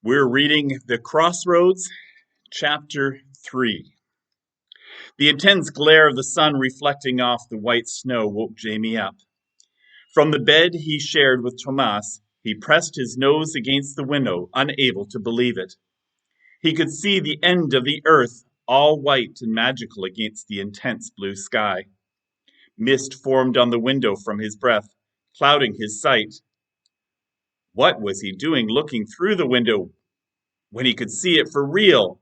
We're reading the Crossroads Chapter 3. The intense glare of the sun reflecting off the white snow woke Jamie up. From the bed he shared with Tomas, he pressed his nose against the window, unable to believe it. He could see the end of the earth, all white and magical against the intense blue sky. Mist formed on the window from his breath, clouding his sight. What was he doing looking through the window when he could see it for real?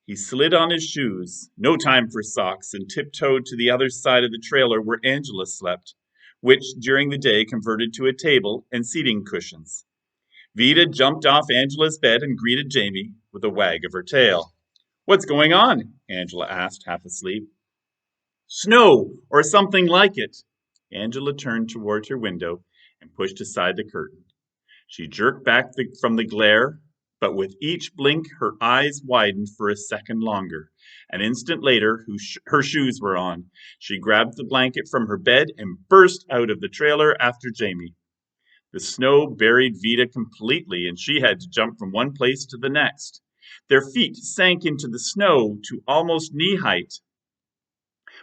He slid on his shoes, no time for socks, and tiptoed to the other side of the trailer where Angela slept, which during the day converted to a table and seating cushions. Vida jumped off Angela's bed and greeted Jamie with a wag of her tail. "What's going on?" Angela asked, half asleep. "Snow, or something like it." Angela turned toward her window and pushed aside the curtain. She jerked back from the glare, but with each blink her eyes widened for a second longer. An instant later, her shoes were on. She grabbed the blanket from her bed and burst out of the trailer after Jamie. The snow buried Vida completely, and she had to jump from one place to the next. Their feet sank into the snow to almost knee height.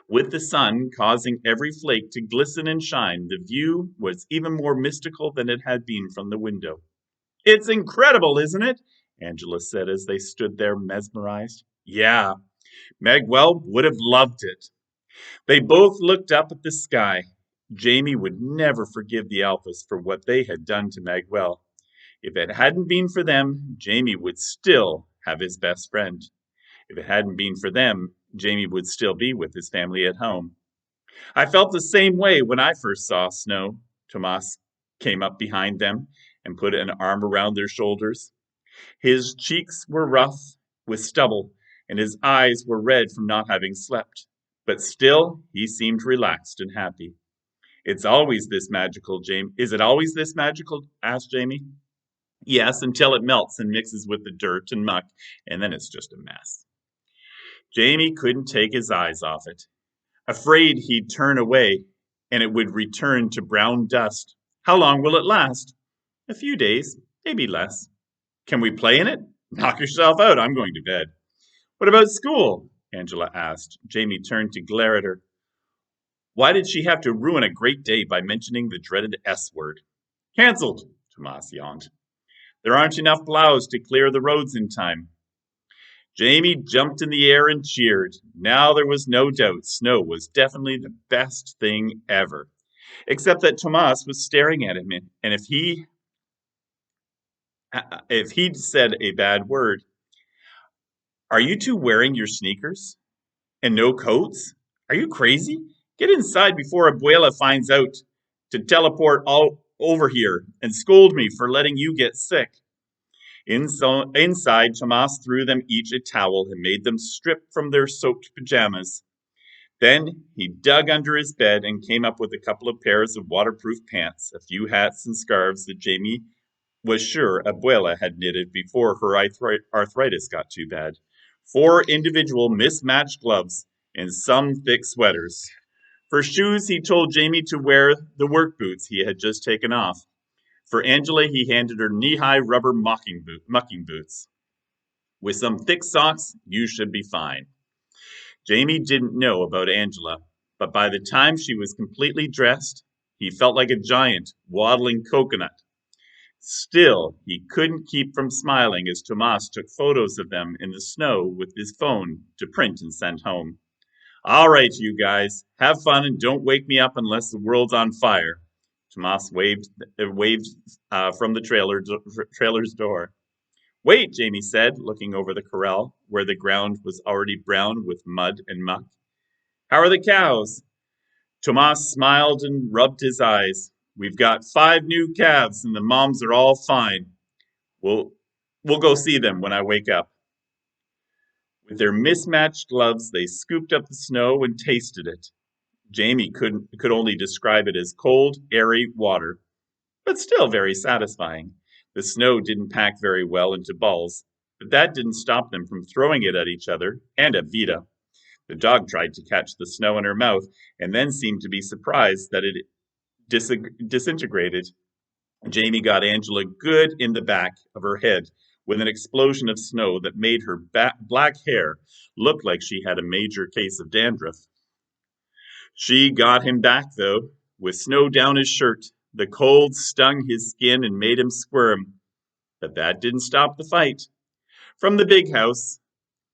With the sun causing every flake to glisten and shine, the view was even more mystical than it had been from the window. "It's incredible, isn't it?" Angela said as they stood there mesmerized. "Yeah, Magwell would have loved it." They both looked up at the sky. Jamie would never forgive the Alphas for what they had done to Magwell. If it hadn't been for them, Jamie would still have his best friend. If it hadn't been for them, Jamie would still be with his family at home. "I felt the same way when I first saw snow." Tomas came up behind them and put an arm around their shoulders. His cheeks were rough with stubble, and his eyes were red from not having slept. But still, he seemed relaxed and happy. "It's always this magical, Jamie. Is it always this magical?" asked Jamie. "Yes, until it melts and mixes with the dirt and muck, and then it's just a mess." Jamie couldn't take his eyes off it. Afraid he'd turn away, and it would return to brown dust. "How long will it last?" "A few days, maybe less." "Can we play in it?" "Knock yourself out. I'm going to bed." "What about school?" Angela asked. Jamie turned to glare at her. Why did she have to ruin a great day by mentioning the dreaded S word? "Cancelled," Tomas yawned. "There aren't enough plows to clear the roads in time." Jamie jumped in the air and cheered. Now there was no doubt snow was definitely the best thing ever. Except that Tomas was staring at him, and if he'd said a bad word. "Are you two wearing your sneakers? And no coats? Are you crazy? Get inside before Abuela finds out to teleport all over here and scold me for letting you get sick." Inside, Tomas threw them each a towel and made them strip from their soaked pajamas. Then he dug under his bed and came up with a couple of pairs of waterproof pants, a few hats and scarves that Jamie was sure Abuela had knitted before her arthritis got too bad, 4 individual mismatched gloves, and some thick sweaters. For shoes, he told Jamie to wear the work boots he had just taken off. For Angela, he handed her knee-high rubber mucking boots. "With some thick socks, you should be fine." Jamie didn't know about Angela, but by the time she was completely dressed, he felt like a giant waddling coconut. Still, he couldn't keep from smiling as Tomas took photos of them in the snow with his phone to print and send home. "All right, you guys, have fun and don't wake me up unless the world's on fire." Tomas waved from the trailer's door. "Wait," Jamie said, looking over the corral, where the ground was already brown with mud and muck. "How are the cows?" Tomas smiled and rubbed his eyes. "We've got 5 new calves, and the moms are all fine. We'll go see them when I wake up." With their mismatched gloves, they scooped up the snow and tasted it. Jamie could only describe it as cold, airy water, but still very satisfying. The snow didn't pack very well into balls, but that didn't stop them from throwing it at each other and at Vida. The dog tried to catch the snow in her mouth and then seemed to be surprised that it disintegrated. Jamie got Angela good in the back of her head with an explosion of snow that made her black hair look like she had a major case of dandruff. She got him back, though, with snow down his shirt. The cold stung his skin and made him squirm, but that didn't stop the fight. From the big house,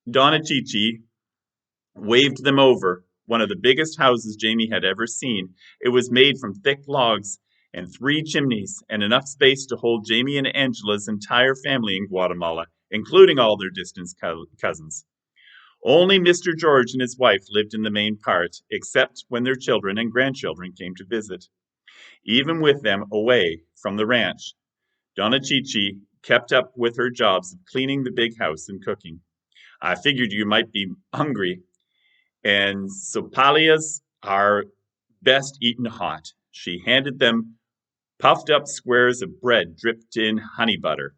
Donna Chichi waved them over, one of the biggest houses Jamie had ever seen. It was made from thick logs and 3 chimneys and enough space to hold Jamie and Angela's entire family in Guatemala, including all their distant cousins. Only Mr. George and his wife lived in the main part, except when their children and grandchildren came to visit. Even with them away from the ranch, Donna Chichi kept up with her jobs of cleaning the big house and cooking. I figured you might be hungry, and sopalias are best eaten hot. She handed them puffed up squares of bread dripped in honey butter.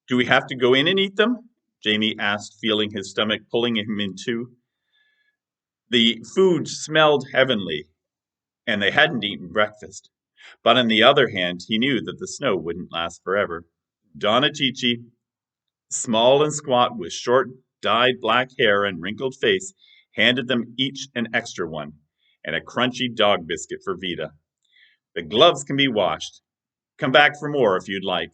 Do we have to go in and eat them? Jamie asked, feeling his stomach pulling him in two. The food smelled heavenly, and they hadn't eaten breakfast. But on the other hand, he knew that the snow wouldn't last forever. Donna Chichi, small and squat with short, dyed black hair and wrinkled face, handed them each an extra one, and a crunchy dog biscuit for Vida. The gloves can be washed. Come back for more if you'd like.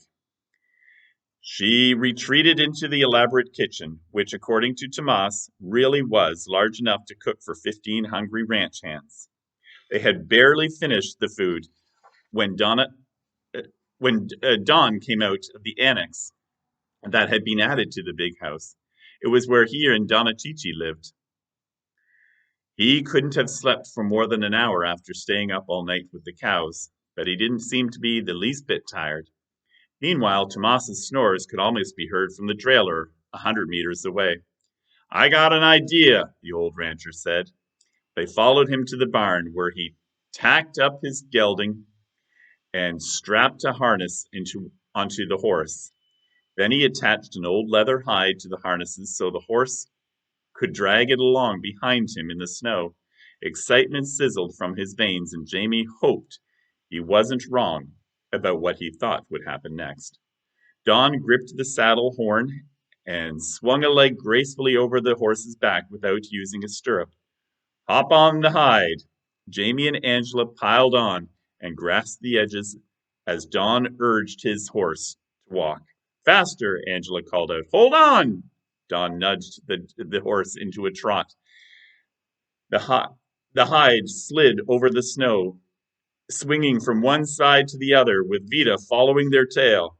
She retreated into the elaborate kitchen, which, according to Tomas, really was large enough to cook for 15 hungry ranch hands. They had barely finished the food when Don came out of the annex that had been added to the big house. It was where he and Donna Chichi lived. He couldn't have slept for more than an hour after staying up all night with the cows, but he didn't seem to be the least bit tired. Meanwhile, Tomas's snores could almost be heard from the trailer 100 meters away. I got an idea, the old rancher said. They followed him to the barn, where he tacked up his gelding and strapped a harness onto the horse. Then he attached an old leather hide to the harnesses so the horse could drag it along behind him in the snow. Excitement sizzled from his veins, and Jamie hoped he wasn't wrong about what he thought would happen next. Don gripped the saddle horn and swung a leg gracefully over the horse's back without using a stirrup. Hop on the hide. Jamie and Angela piled on and grasped the edges as Don urged his horse to walk. Faster, Angela called out. Hold on! Don nudged the horse into a trot. The hide slid over the snow, swinging from one side to the other, with Vida following their tail.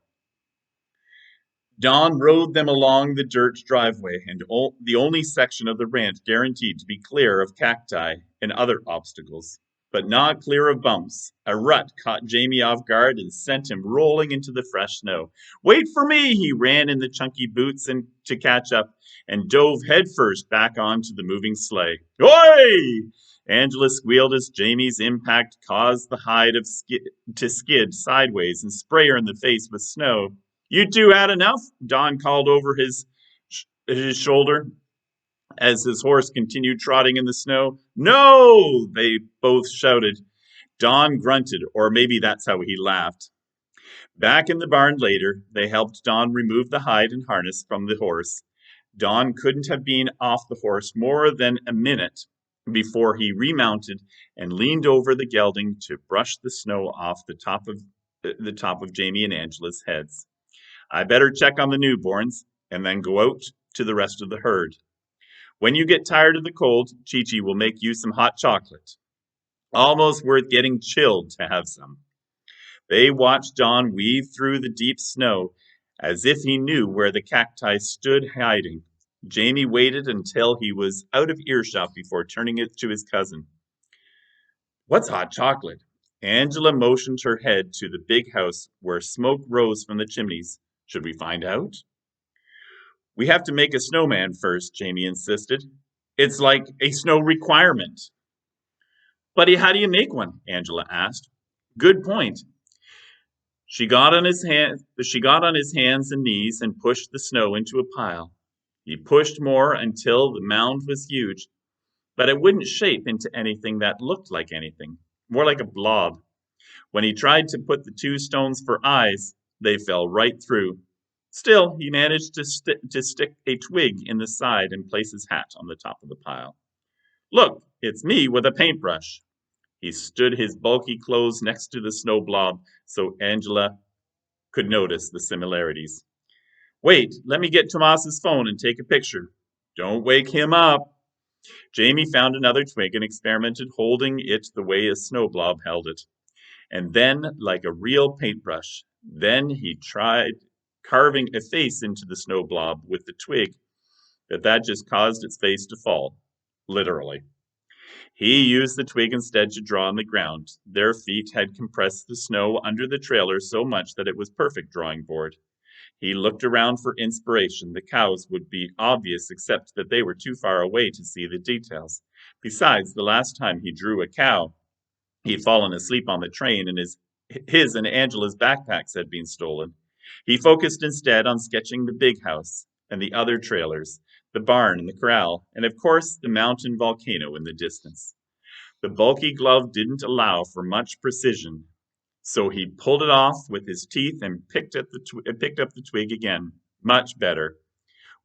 Don rode them along the dirt driveway, and the only section of the ranch guaranteed to be clear of cacti and other obstacles, but not clear of bumps. A rut caught Jamie off guard and sent him rolling into the fresh snow. Wait for me! He ran in the chunky boots and to catch up, and dove headfirst back onto the moving sleigh. Oi! Angela squealed as Jamie's impact caused the hide to skid sideways and spray her in the face with snow. You two had enough? Don called over his shoulder as his horse continued trotting in the snow. No! They both shouted. Don grunted, or maybe that's how he laughed. Back in the barn later, they helped Don remove the hide and harness from the horse. Don couldn't have been off the horse more than a minute before he remounted and leaned over the gelding to brush the snow off the top of Jamie and Angela's heads. I better check on the newborns and then go out to the rest of the herd. When you get tired of the cold, Chi-Chi will make you some hot chocolate. Almost worth getting chilled to have some. They watched Don weave through the deep snow as if he knew where the cacti stood hiding. Jamie waited until he was out of earshot before turning it to his cousin. What's hot chocolate? Angela motioned her head to the big house where smoke rose from the chimneys. Should we find out? We have to make a snowman first, Jamie insisted. It's like a snow requirement. But how do you make one? Angela asked. Good point. She got on his hands and knees and pushed the snow into a pile. He pushed more until the mound was huge, but it wouldn't shape into anything that looked like anything, more like a blob. When he tried to put the 2 stones for eyes, they fell right through. Still, he managed to stick a twig in the side and place his hat on the top of the pile. Look, it's me with a paintbrush. He stood his bulky clothes next to the snow blob so Angela could notice the similarities. Wait, let me get Tomas's phone and take a picture. Don't wake him up. Jamie found another twig and experimented holding it the way a snow blob held it. And then, like a real paintbrush, then he tried carving a face into the snow blob with the twig, but that just caused its face to fall, literally. He used the twig instead to draw on the ground. Their feet had compressed the snow under the trailer so much that it was perfect drawing board. He looked around for inspiration. The cows would be obvious except that they were too far away to see the details. Besides, the last time he drew a cow, he'd fallen asleep on the train and his and Angela's backpacks had been stolen. He focused instead on sketching the big house and the other trailers, the barn and the corral, and of course the mountain volcano in the distance. The bulky glove didn't allow for much precision, so he pulled it off with his teeth and picked up the twig again. Much better.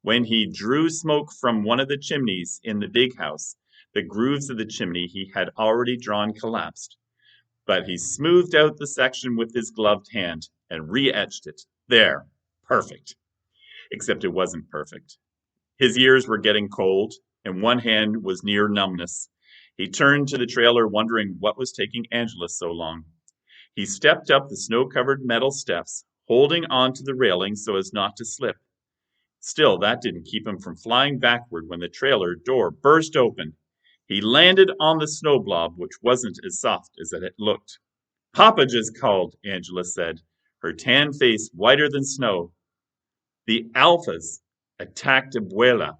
When he drew smoke from one of the chimneys in the big house, the grooves of the chimney he had already drawn collapsed. But he smoothed out the section with his gloved hand and re-etched it. There. Perfect. Except it wasn't perfect. His ears were getting cold, and one hand was near numbness. He turned to the trailer, wondering what was taking Angela so long. He stepped up the snow-covered metal steps, holding onto the railing so as not to slip. Still, that didn't keep him from flying backward when the trailer door burst open. He landed on the snow blob, which wasn't as soft as it had looked. Papa just called, Angela said, her tan face whiter than snow. The Alphas attacked Abuela.